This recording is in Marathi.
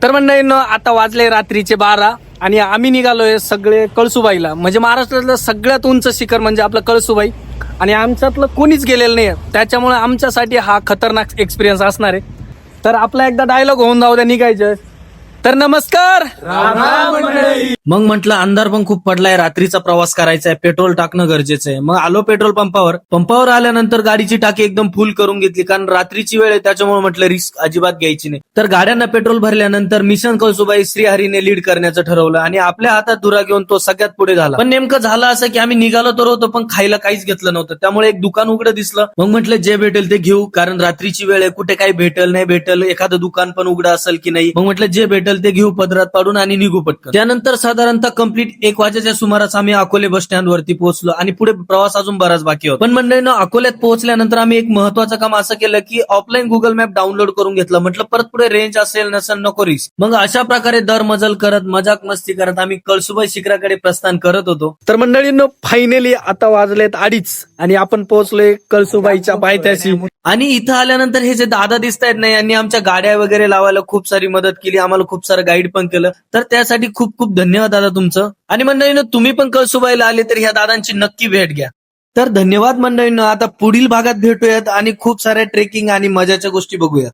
तर मंडळींनो, आता वाजले रात्रीचे 12 आणि आम्ही निघालोय सगळे कळसुबाईला. म्हणजे महाराष्ट्रातलं सगळ्यात उंच शिखर म्हणजे आपलं कळसुबाई, आणि आमच्यातलं कोणीच गेलेलं नाही. त्याच्यामुळे आमच्यासाठी हा खतरनाक एक्सपिरियन्स असणार आहे. तर आपला एकदा डायलॉग होऊन जाऊ द्या निघायचं. तर नमस्कार. मग म्हटलं अंधार पण खूप पडलाय, रात्रीचा प्रवास करायचा आहे, पेट्रोल टाकणं गरजेचं आहे. मग आलो पेट्रोल पंपावर आल्यानंतर गाडीची टाकी एकदम फुल करून घेतली, कारण रात्रीची वेळ आहे त्याच्यामुळे म्हटलं रिस्क अजिबात घ्यायची नाही. तर गाड्यांना पेट्रोल भरल्यानंतर मिशन कळसुबाई श्रीहरीने लीड करण्याचं ठरवलं आणि आपल्या हातात धुरा घेऊन तो सगळ्यात पुढे झाला. पण नेमकं झालं असं की आम्ही निघालो तर होतो, पण खायला काहीच घेतलं नव्हतं. त्यामुळे एक दुकान उघडं दिसलं. मग म्हटलं जे भेटेल ते घेऊ, कारण रात्रीची वेळ आहे, कुठे काही भेटेल नाही भेटेल, एखादं दुकान पण उघडं असेल की नाही. मग म्हटलं जे भेटेल ते घेऊ, पदरात पाडून आणि निघू पटकन. त्यानंतर साधारणतः कंप्लीट 1 वाजेच्या सुमारास आम्ही अकोले बस स्टँड वरती पोहोचलो आणि पुढे प्रवास अजून बराच बाकी होता. पण मंडळींनो, अकोल्यात पोहोचल्यानंतर आम्ही एक महत्वाचं काम असं केलं की ऑफलाईन गुगल मॅप डाउनलोड करून घेतलं. म्हटलं परत पुढे रेंज असेल नसेल नको रिस्क. मग अशा प्रकारे दर मजल करत, मजाक मस्ती करत आम्ही कळसुबाई शिखराकडे प्रस्थान करत होतो. तर मंडळींनो, फायनली आता वाजलेत 2:30 आणि आपण पोहोचलोय कळसुबाईच्या पायथ्याशी. आणि इथं आल्यानंतर हे जे दादा दिसत आहेत ना, यांनी आमच्या गाड्या वगैरे लावायला खूप सारी मदत केली, आम्हाला खूप सारं गाईड पण केलं. तर त्यासाठी खूप खूप धन्यवाद दादा तुमचं. आणि मंडळींनो, तुम्ही पण कळसुबाईला आले तर ह्या दादांची नक्की भेट घ्या. तर धन्यवाद मंडळींनो. आता पुढील भागात भेटूयात आणि खूप साऱ्या ट्रेकिंग आणि मजाच्या गोष्टी बघूयात.